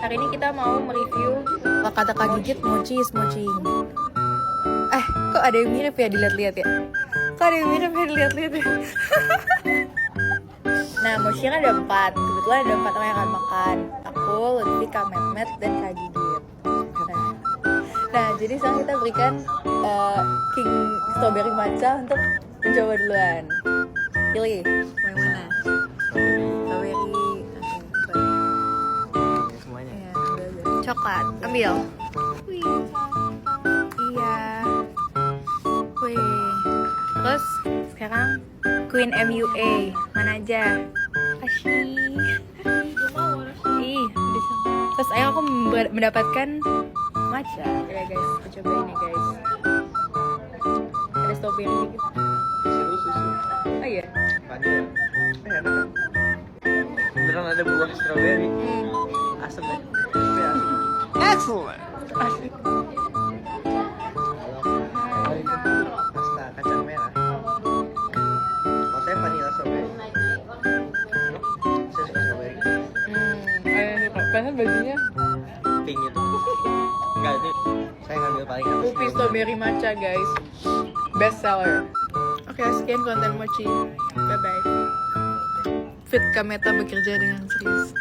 Hari ini kita mau mereview kata gigit mochi is mochi. Kok ada yang mirip ya dilihat-lihat ya? Kok ada yang mirip ya dilihat-lihat ya? Nah, mochi kan ada 4. Kebetulan ada 4 orang yang akan makan. Aku, Lutfi, Kak Mehmet, dan Kak Gigit. Nah, jadi sekarang kita berikan King Strawberry Matcha untuk mencoba duluan. Pilih, mau yang mana? Strawberry. Semuanya. Ya, coklat, ambil. Wih. Iya. Wih. Terus sekarang Queen MUA mana aja? Asyik. Ih, udah sama. Terus ayo aku mendapatkan matcha. Ya guys, kita cobain ya guys. Ada strawberry gitu. Susu. Oh iya. Vanilla. Enak kan? Beneran ada buah strawberry. Asam ya? Tapi asam. Excellent. Asik. Pasta kacang merah. Kalau saya vanilla strawberry. Saya suka strawberry. Ayo suka. Padahal bajunya Pink itu. Enggak, ini saya ngambil paling atas. Upi strawberry matcha guys. Best seller. Oke, sekian konten mochi. Bye bye. Fit Kameta bekerja dengan serius.